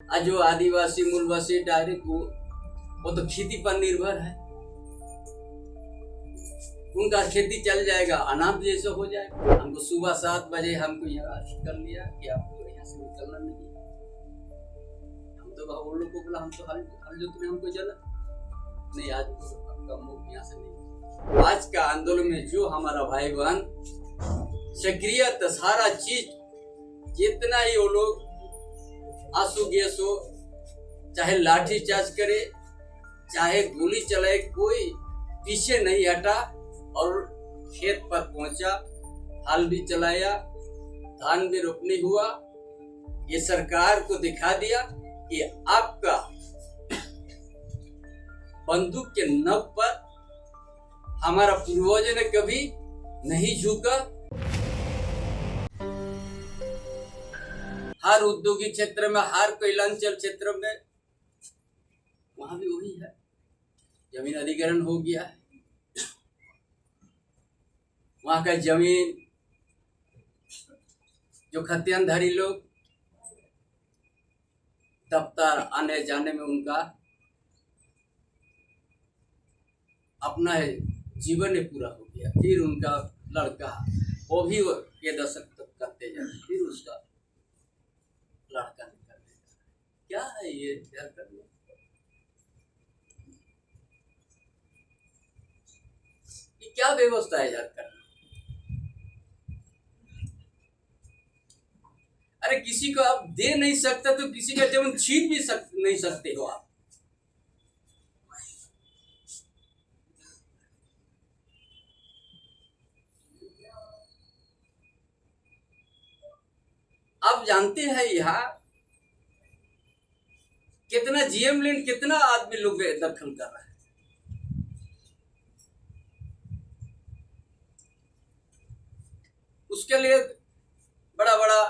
आज जो आदिवासी मूलवासी डायरेक्ट वो तो खेती पर निर्भर है। उनका खेती चल जाएगा, अनाथ जैसे हो जाएगा। हमको सुबह 7 बजे हमको यहाँ कर लिया कि आपको यहाँ से निकलना नहीं है। हम तो वो लोग को बोला हम तो हल जोतने हमको चला नहीं, आज आपका मुंह यहाँ से नहीं। आज का आंदोलन में जो हमारा भाई बहन सक्रिय सारा चीज जितना ही वो लोग आंसू गैस हो, चाहे लाठी चार्ज करे, चाहे गोली चलाए, कोई पीछे नहीं हटा और खेत पर पहुंचा, हल भी चलाया, धान भी रोपनी हुआ। ये सरकार को दिखा दिया कि आपका बंदूक के नब पर हमारा पूर्वज ने कभी नहीं झुका। हर औद्योगिक क्षेत्र में, हर कोयलांचल क्षेत्र में वहां भी वही है, जमीन अधिग्रहण हो गया है। वहां का जमीन जो खतियानधारी लोग दफ्तर आने जाने में उनका अपना जीवन ही पूरा हो गया। फिर उनका लड़का वो भी के दशक तक करते जाए, फिर उसका लड़का निकल गया। क्या है ये झारखंड में? ये क्या व्यवस्था है झारखंड में? अरे किसी को आप दे नहीं सकते तो किसी का जमीन छीन भी नहीं सकते हो आप। आप जानते हैं यहाँ कितना जीएम लैंड, कितना आदमी लोग दखल कर रहा है। उसके लिए बड़ा बड़ा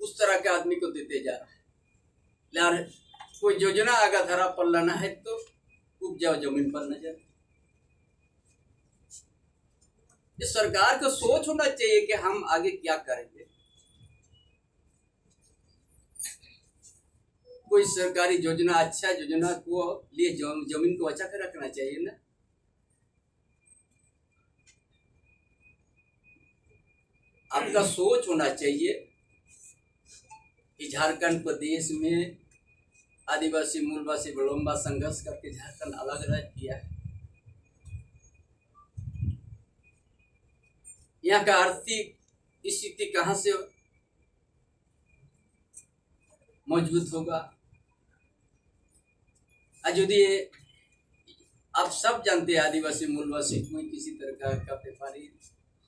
उस तरह के आदमी को देते जा रहा है। यार कोई योजना आगा धरा पर लाना है तो उग जाओ जमीन पर नजर। इस सरकार को सोच होना चाहिए कि हम आगे क्या करेंगे। कोई सरकारी योजना, अच्छा योजना को लिए जमीन को बचा कर रखना चाहिए ना। आपका सोच होना चाहिए कि झारखंड प्रदेश में आदिवासी मूलवासी लंबा संघर्ष करके झारखंड अलग अलग किया है। यहाँ का आर्थिक स्थिति कहां से मजबूत होगा? आज यदि आप सब जानते हैं आदिवासी मूलवासी कोई किसी तरह का व्यापारी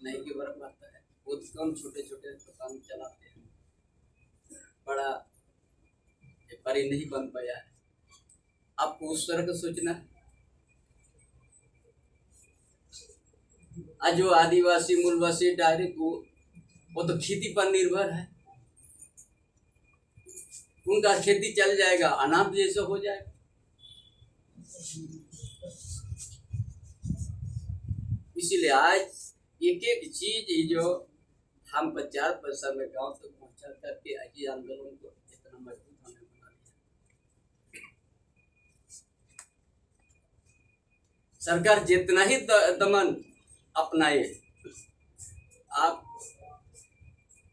नहीं के बराबर आता है। बहुत कम छोटे छोटे दुकान चलाते हैं, बड़ा व्यापारी नहीं बन पाया है। आपको उस तरह का सोचना है। आज जो आदिवासी मूलवासी डायरेक्ट वो तो खेती पर निर्भर है। उनका खेती चल जाएगा, अनाथ जैसे हो जाएगा। इसीलिए आज एक एक चीज जो हम प्रचार प्रसार में गांव तक पहुंचा करके आज आंदोलन को इतना मजबूत होने बना दिया। सरकार जितना ही दमन अपनाए, आप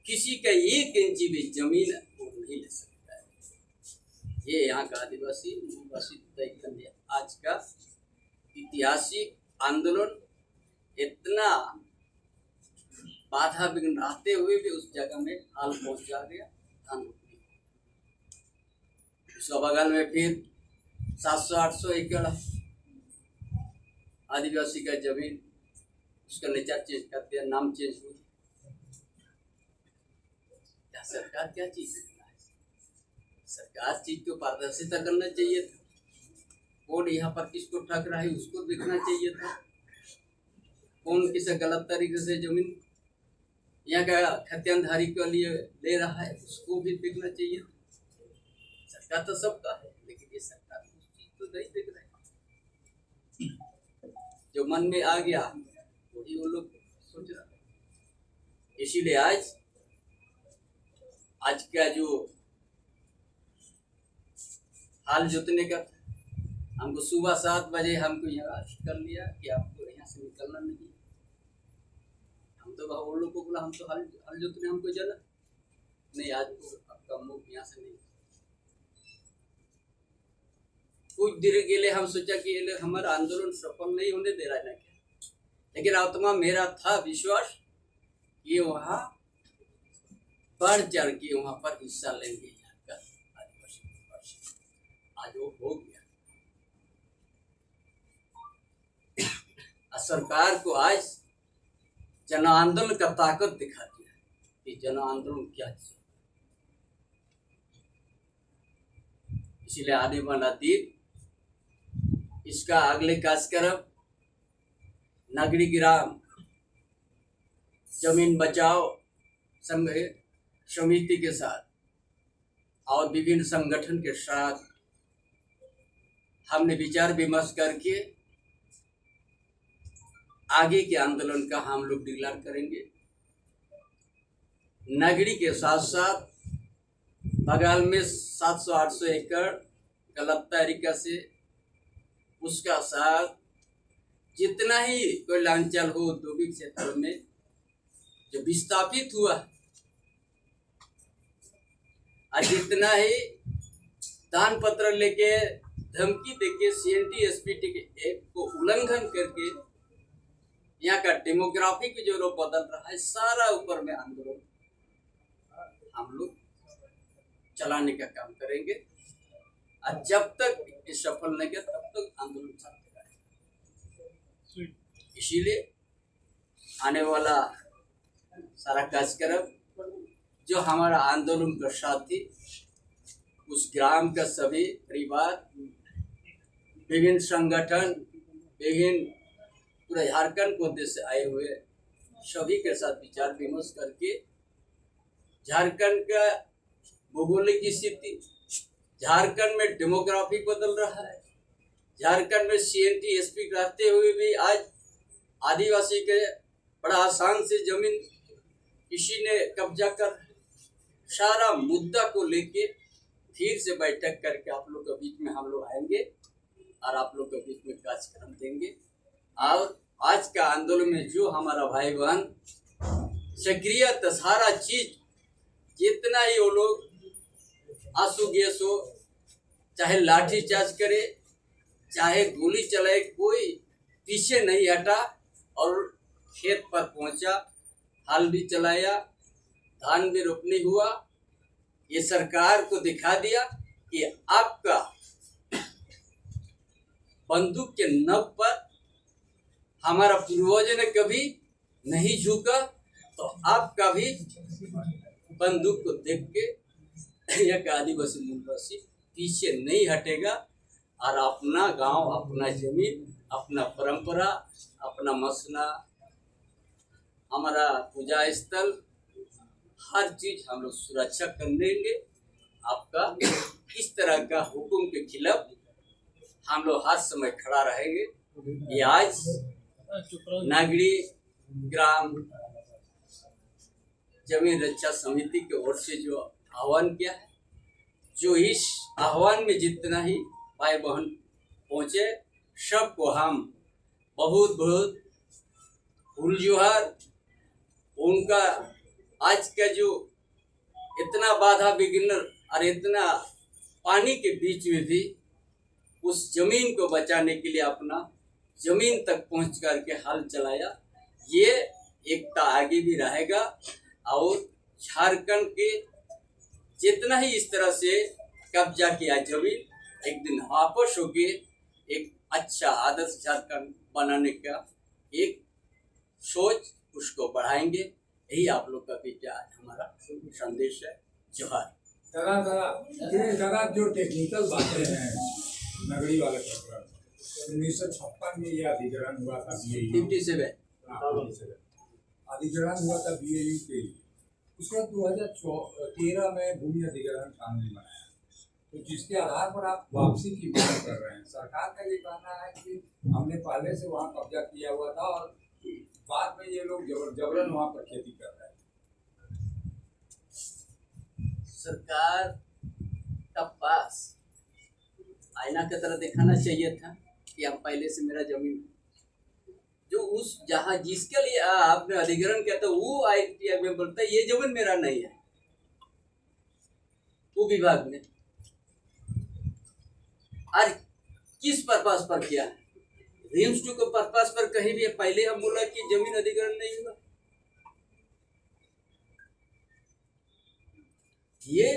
किसी का 1 इंच भी जमीन नहीं ले सकता है। ये यहाँ का आदिवासी मूलवासी तय कर दिया। आज का ऐतिहासिक आंदोलन इतना बाधा विघ्न रहते हुए भी उस जगह में हाल पहुंचा गया। उसका बगल में फिर 700-800 एकड़ आदिवासी का जमीन, उसका नेचर चेंज कर दिया, नाम चेंज हो गया। क्या सरकार क्या चीज देखना है? सरकार चीज को पारदर्शिता करना चाहिए था। कौन यहाँ पर किसको ठग रहा है उसको देखना चाहिए था। कौन किसी गलत तरीके से जमीन यहाँ का खतियानधारी के लिए ले रहा है उसको भी देखना चाहिए। सरकार तो सबका है, लेकिन ये सरकार उस चीज को नहीं देख रहे। जो मन में आ गया वही वो लोग सोच रहा है। इसीलिए आज का जो हाल जोतने का था। हमको सुबह 7 बजे हमको यहाँ अरेस्ट कर लिया कि आपको यहाँ से निकलना नहीं। हम तो वो लोग को बोला हम तो हल जोतने हमको जाना नहीं, आज आपका मुंह यहाँ से नहीं। कुछ देर के लिए हम सोचा कि ये हमारा आंदोलन सफल नहीं होने दे रहा है ना क्या, लेकिन आत्मा मेरा था विश्वास कि वहाँ बढ़ चढ़ के वहाँ पर हिस्सा लेंगे। आज वो हो गया। सरकार को आज जन आंदोलन का ताकत दिखा दिया कि जन आंदोलन क्या है। इसलिए आने वाला दिन इसका अगले कार्यक्रम नगरी ग्राम जमीन बचाओ संघ समिति के साथ और विभिन्न संगठन के साथ हमने विचार विमर्श करके आगे के आंदोलन का हम लोग डिक्लेयर करेंगे। नगरी के साथ साथ बगल में 700-800 एकड़ गलत तरीका से उसका साथ जितना ही कोई लांचल हो औद्योगिक क्षेत्र में जो विस्थापित हुआ और जितना ही दान पत्र लेके धमकी देके CNT SPT के एक्ट को उल्लंघन करके यहाँ का डेमोग्राफिक जो रूप बदल रहा है, सारा ऊपर में आंदोलन हम लोग चलाने का काम करेंगे। और जब तक ये सफल नहीं किया तब तक आंदोलन चलते रहेगा। इसीलिए आने वाला सारा कार्यक्रम जो हमारा आंदोलन का साथी उस ग्राम का सभी परिवार, विभिन्न संगठन, विभिन्न पूरे झारखंड कोटे से आए हुए सभी के साथ विचार विमर्श करके झारखंड का भौगोलिक स्थिति, झारखंड में डेमोग्राफी बदल रहा है, झारखंड में CNT SP रहते हुए भी आज आदिवासी के बड़ा आसान से जमीन किसी ने कब्जा कर, सारा मुद्दा को लेके फिर से बैठक करके आप लोग के बीच में हम लोग आएंगे और आप लोग के बीच में कार्यक्रम देंगे। और आज का आंदोलन में जो हमारा भाई बहन सक्रिय सारा चीज जितना ही वो लोग आंसू गैस हो, चाहे लाठी चार्ज करे, चाहे गोली चलाए, कोई पीछे नहीं हटा और खेत पर पहुंचा, हल भी चलाया, धान भी रोपनी हुआ। ये सरकार को दिखा दिया कि आपका बंदूक के नब पर हमारा पूर्वज ने कभी नहीं झुका, तो आपका भी बंदूक को देख के एक आदिवासी निवासी पीछे नहीं हटेगा और अपना गांव, अपना जमीन, अपना परंपरा, अपना मसना, हमारा पूजा स्थल, हर चीज हम लोग सुरक्षा कर देंगे। आपका इस तरह का हुक्म के खिलाफ हम लोग हर समय खड़ा रहेंगे। ये आज नगरी ग्राम जमीन रक्षा समिति की ओर से जो आह्वान किया है, जो इस आह्वान में जितना ही भाई बहन पहुंचे सबको हम बहुत बहुत फूल जोहार। उनका आज का जो इतना बाधा विघ्न और इतना पानी के बीच में भी उस जमीन को बचाने के लिए अपना जमीन तक पहुंच करके हल चलाया, ये एकता आगे भी रहेगा। और झारखंड के जितना ही इस तरह से कब्जा किया जमीन, एक दिन वापस होके एक अच्छा आदर्श झारखंड बनाने का एक सोच उसको बढ़ाएंगे। यही आप लोग का बीच आज हमारा संदेश है। जोहार। दादा जो टेक्निकल बातें हैं नगरी वाले प्रकरण 1956 में ये अधिग्रहण हुआ था, 57 अधिग्रहण हुआ था BAU के लिए। उसके बाद 2013 में भूमि अधिग्रहण कानून बनाया, तो जिसके आधार पर आप वापसी की मांग कर रहे हैं। सरकार का ये कहना है कि हमने पहले से वहाँ कब्जा किया हुआ था और बाद में ये लोग जबरन वहाँ पर खेती कर रहे हैं। सरकार का पास आईना की तरह दिखाना चाहिए था कि अब पहले से मेरा जमीन है। जो उस जहाँ जिसके लिए आपने अधिग्रहण किया था वो ITI में बोलता है ये जमीन मेरा नहीं है, वो विभाग ने। और किस पर्पस पर किया है? रिम्स टू के पर्पस पर कहीं भी पहले हम बोला कि जमीन अधिग्रहण नहीं हुआ। ये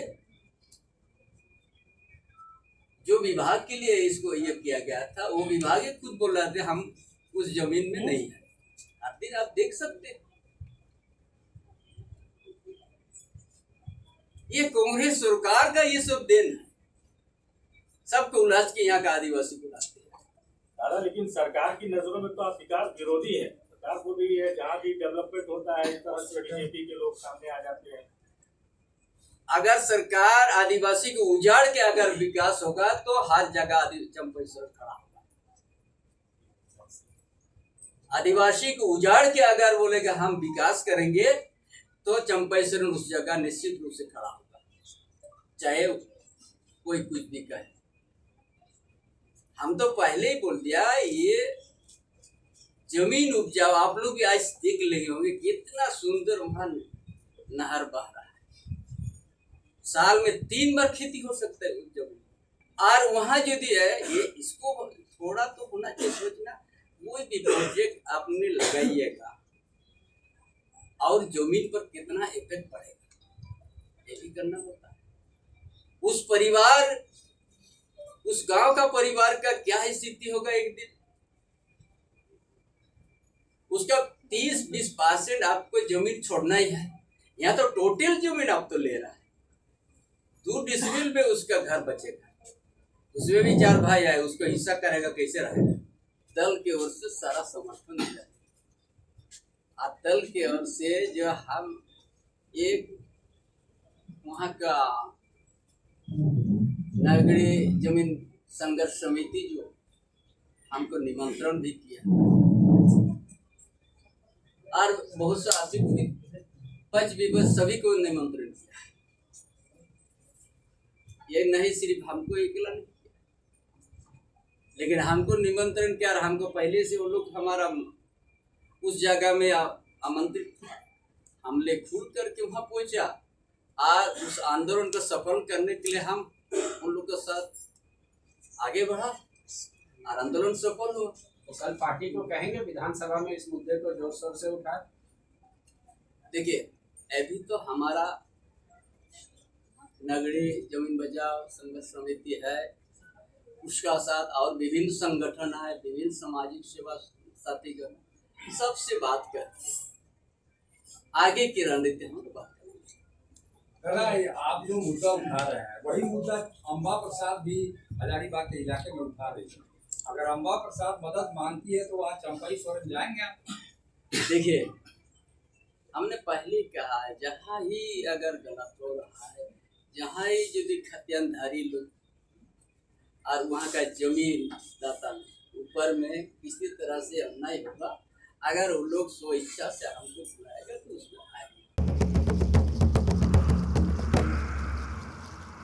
जो विभाग के लिए इसको ये किया गया था वो विभाग ही खुद बोल रहे थे हम उस जमीन में नहीं है। हर दिन आप देख सकते हैं ये कांग्रेस सरकार का ये सब देन है, सबको उलाज के यहाँ का आदिवासी बुलाते हैं। दादा लेकिन सरकार की नजरों में तो आप विकास विरोधी है। सरकार को भी है जहाँ भी डेवलपमेंट होता है इस तरह से बीजेपी के लोग सामने आ जाते हैं। अगर सरकार आदिवासी को उजाड़ के अगर विकास होगा तो हर जगह चंपेश्वर खड़ा होगा। आदिवासी को उजाड़ के अगर बोलेगा हम विकास करेंगे तो चंपेश्वर उस जगह निश्चित रूप से खड़ा होगा, चाहे कोई कुछ भी कहे। हम तो पहले ही बोल दिया ये जमीन उपजाऊ। आप लोग भी आज देख लेंगे होंगे कितना सुंदर वहां नहर बह रहा है, साल में 3 बार खेती हो सकता है उस जमीन। और वहां जो भी है ये इसको थोड़ा तो होना चाहिए सोचना, कोई भी प्रोजेक्ट आपने लगाइएगा और जमीन पर कितना इफेक्ट पड़ेगा ये भी करना होता है। उस परिवार उस गांव का परिवार का क्या स्थिति होगा एक दिन, उसका 30-20% आपको जमीन छोड़ना ही है। यहाँ तो टोटल जमीन आप तो ले रहा है, 2 डिसमिल में उसका घर बचेगा, उसमें भी 4 भाई आए, उसको हिस्सा करेगा, कैसे रहेगा? दल की ओर से सारा समर्थन दिया, दल की ओर से जो हम एक वहाँ का नगरीय जमीन संघर्ष समिति जो हमको निमंत्रण भी किया और बहुत से आर्थिक पक्ष विपक्ष सभी को निमंत्रण किया। ये नहीं सिर्फ हमको अकेला नहीं किया, लेकिन हमको निमंत्रण किया और हमको पहले से वो लोग हमारा उस जगह में आमंत्रित किया। हम ले खुल करके वहाँ पहुँचा और उस आंदोलन को सफल करने के लिए हम उन लोग के साथ आगे बढ़ा और आंदोलन सफल हुआ। तो कल पार्टी को कहेंगे विधानसभा में इस मुद्दे को जोर शोर से उठाए। देखिए अभी तो हमारा नगरीय जमीन बचाओ संघर्ष समिति है, उसका साथ और विभिन्न संगठन है, विभिन्न सामाजिक सेवा साथीगण सबसे बात करते हैं, आगे की रणनीति हम बात करेंगे। आप जो मुद्दा उठा रहे हैं वही मुद्दा अम्बा प्रसाद भी हजारीबाग के इलाके में उठा रही है। अगर अम्बा प्रसाद मदद मांगती है तो वहाँ चंपेश्वर जाएंगे आप? देखिए हमने पहले कहा है जहाँ ही अगर गलत हो रहा है, जहाँ ही यदि खतियानधारी लोग और वहाँ का जमीन दाता ऊपर में किसी तरह से अन्याय होगा, अगर वो लोग स्वेच्छा से हमको बुलाएगा तो उसको